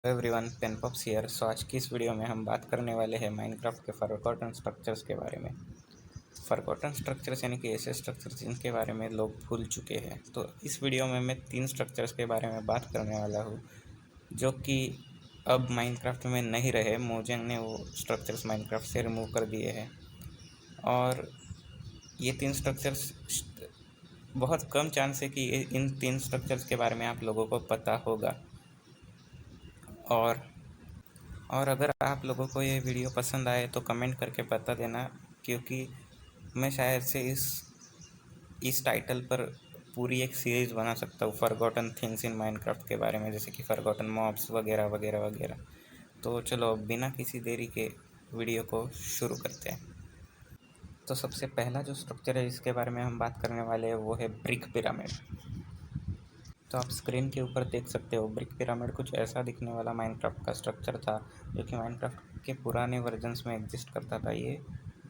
Everyone, पेनपॉप्स here. सो आज की इस वीडियो में हम बात करने वाले हैं माइनक्राफ्ट के फॉरगॉटन स्ट्रक्चर्स के बारे में। फॉरगॉटन स्ट्रक्चर्स यानी कि ऐसे स्ट्रक्चर्स जिनके बारे में लोग भूल चुके हैं। तो इस वीडियो में मैं 3 स्ट्रक्चर्स के बारे में बात करने वाला हूँ जो कि अब माइनक्राफ्ट में नहीं रहे। मोजेंग ने वो स्ट्रक्चर्स माइनक्राफ्ट से रिमूव कर दिए हैं। और ये 3 स्ट्रक्चर्स, बहुत कम चांस है कि इन 3 स्ट्रक्चर्स के बारे में आप लोगों को पता होगा। और अगर आप लोगों को ये वीडियो पसंद आए तो कमेंट करके बता देना, क्योंकि मैं शायद से इस टाइटल पर पूरी एक सीरीज़ बना सकता हूँ फॉरगॉटन थिंग्स इन माइनक्राफ्ट के बारे में, जैसे कि फॉरगॉटन मॉब्स वगैरह वगैरह वगैरह। तो चलो बिना किसी देरी के वीडियो को शुरू करते हैं। तो सबसे पहला जो स्ट्रक्चर है जिसके बारे में हम बात करने वाले हैं वो है ब्रिक पिरामिड। तो आप स्क्रीन के ऊपर देख सकते हो, ब्रिक पिरामिड कुछ ऐसा दिखने वाला माइनक्राफ्ट का स्ट्रक्चर था जो कि माइनक्राफ्ट के पुराने वर्जन्स में एग्जिस्ट करता था। ये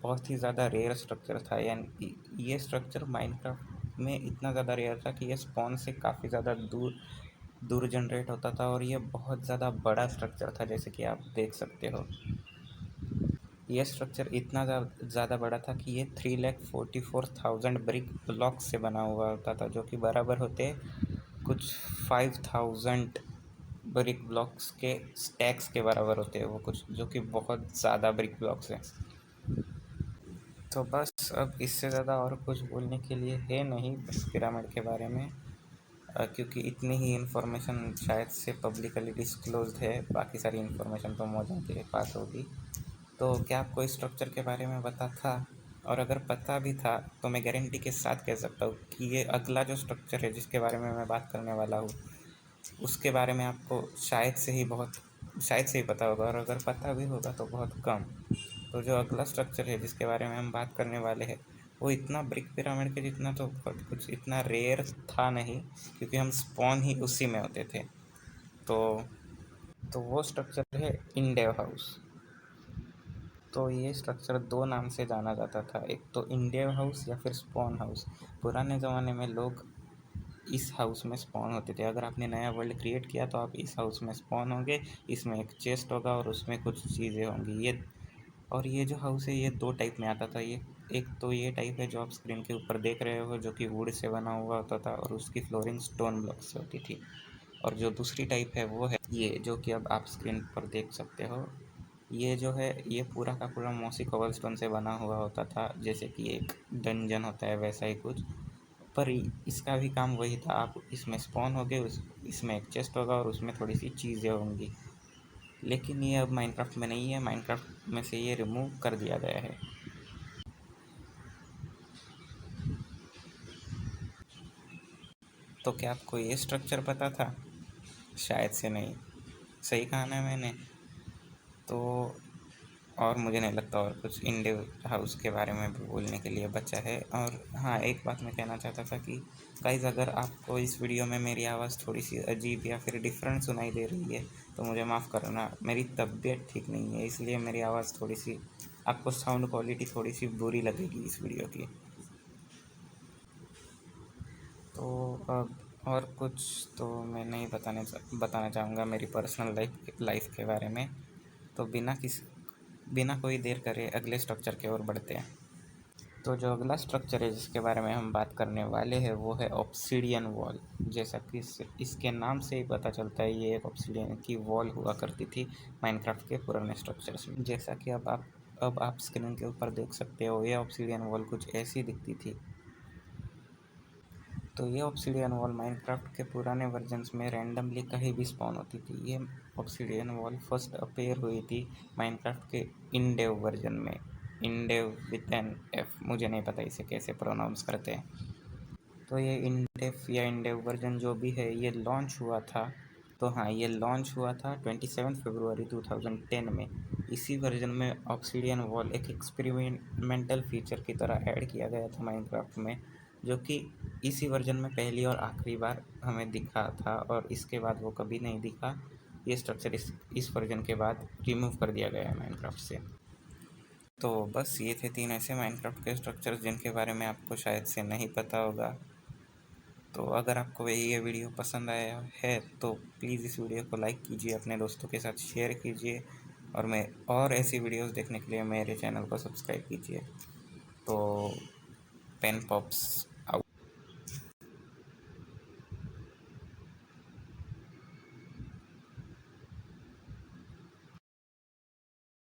बहुत ही ज़्यादा रेयर स्ट्रक्चर था, यानी ये स्ट्रक्चर माइनक्राफ्ट में इतना ज़्यादा रेयर था कि ये स्पॉन से काफ़ी ज़्यादा दूर दूर जनरेट होता था। और ये बहुत ज़्यादा बड़ा स्ट्रक्चर था, जैसे कि आप देख सकते हो। ये स्ट्रक्चर इतना ज़्यादा बड़ा था कि ये 3,44,000 ब्रिक ब्लॉक से बना हुआ होता था, जो कि बराबर होते कुछ 5,000 ब्रिक ब्लॉक्स के स्टैक्स के बराबर होते हैं वो कुछ, जो कि बहुत ज़्यादा ब्रिक ब्लॉक्स हैं। तो बस अब इससे ज़्यादा और कुछ बोलने के लिए है नहीं पिरामिड के बारे में, क्योंकि इतनी ही इन्फॉर्मेशन शायद से पब्लिकली डिस्क्लोज्ड है। बाकी सारी इन्फॉर्मेशन तो मौजूद के पास होगी। तो क्या आपको इस स्ट्रक्चर के बारे में पता था? और अगर पता भी था तो मैं गारंटी के साथ कह सकता हूँ कि ये अगला जो स्ट्रक्चर है जिसके बारे में मैं बात करने वाला हूँ उसके बारे में आपको शायद से ही पता होगा, और अगर पता भी होगा तो बहुत कम। तो जो अगला स्ट्रक्चर है जिसके बारे में हम बात करने वाले हैं वो इतना ब्रिक पिरामिड के जितना तो बहुत कुछ इतना रेयर था नहीं, क्योंकि हम स्पॉन ही उसी में होते थे। तो वो स्ट्रक्चर है इंडेव हाउस। तो ये स्ट्रक्चर 2 नाम से जाना जाता था, एक तो इंडेव हाउस या फिर स्पॉन हाउस। पुराने ज़माने में लोग इस हाउस में स्पॉन होते थे। अगर आपने नया वर्ल्ड क्रिएट किया तो आप इस हाउस में स्पॉन होंगे। इसमें एक चेस्ट होगा और उसमें कुछ चीज़ें होंगी। ये जो हाउस है ये 2 टाइप में आता था। ये एक तो ये टाइप है जो आप स्क्रीन के ऊपर देख रहे हो, जो कि वुड से बना हुआ होता था और उसकी फ्लोरिंग स्टोन ब्लॉक से होती थी। और जो दूसरी टाइप है वो है ये, जो कि अब आप स्क्रीन पर देख सकते हो। ये जो है ये पूरा का पूरा मॉसी कोबलस्टोन से बना हुआ होता था, जैसे कि एक डंजन होता है वैसा ही कुछ। पर इसका भी काम वही था, आप इसमें स्पॉन होगे, इसमें एक चेस्ट होगा और उसमें थोड़ी सी चीज़ें होंगी। लेकिन ये अब माइनक्राफ्ट में नहीं है, माइनक्राफ्ट में से ये रिमूव कर दिया गया है। तो क्या आपको ये स्ट्रक्चर पता था? शायद से नहीं। सही कहा ना मैंने? तो और मुझे नहीं लगता और कुछ इंडिव हाउस के बारे में भी बोलने के लिए बचा है। और हाँ, एक बात मैं कहना चाहता था कि गाइज़, अगर आपको इस वीडियो में मेरी आवाज़ थोड़ी सी अजीब या फिर डिफरेंट सुनाई दे रही है तो मुझे माफ़ करना। मेरी तबीयत ठीक नहीं है, इसलिए मेरी आवाज़ थोड़ी सी, आपको साउंड क्वालिटी थोड़ी सी बुरी लगेगी इस वीडियो की। तो अब और कुछ तो मैं नहीं बताना चाहूँगा मेरी पर्सनल लाइफ के बारे में। तो बिना कोई देर करे अगले स्ट्रक्चर की ओर बढ़ते हैं। तो जो अगला स्ट्रक्चर है जिसके बारे में हम बात करने वाले हैं वो है ऑब्सीडियन वॉल। जैसा कि इसके नाम से ही पता चलता है, ये एक ऑब्सीडियन की वॉल हुआ करती थी माइनक्राफ्ट के पुराने स्ट्रक्चर्स में। जैसा कि अब आप स्क्रीन के ऊपर देख सकते हो, ये ऑब्सीडियन वॉल कुछ ऐसी दिखती थी। तो ये ऑब्सीडियन वॉल माइनक्राफ्ट के पुराने वर्जन्स में रैंडमली कहीं भी स्पॉन होती थी। ये ऑब्सीडियन वॉल फर्स्ट अपीयर हुई थी माइनक्राफ्ट के इंडेव वर्जन में। इंडेव विद एन एफ, मुझे नहीं पता इसे कैसे प्रोनाउंस करते हैं। तो ये इंडेव या इंडेव वर्जन जो भी है ये लॉन्च हुआ था। तो हाँ, ये लॉन्च हुआ था 27 फरवरी 2010 में। इसी वर्जन में ऑब्सीडियन वॉल एक एक्सपेरिमेंटल फीचर की तरह ऐड किया गया था माइनक्राफ्ट में, जो कि इसी वर्जन में पहली और आखिरी बार हमें दिखा था, और इसके बाद वो कभी नहीं दिखा। ये स्ट्रक्चर इस वर्जन के बाद रिमूव कर दिया गया है माइनक्राफ्ट से। तो बस ये थे 3 ऐसे माइनक्राफ्ट के स्ट्रक्चर्स जिनके बारे में आपको शायद से नहीं पता होगा। तो अगर आपको ये वीडियो पसंद आया है तो प्लीज़ इस वीडियो को लाइक कीजिए, अपने दोस्तों के साथ शेयर कीजिए, और ऐसी वीडियोस देखने के लिए मेरे चैनल को सब्सक्राइब कीजिए। तो पेन पॉप्स।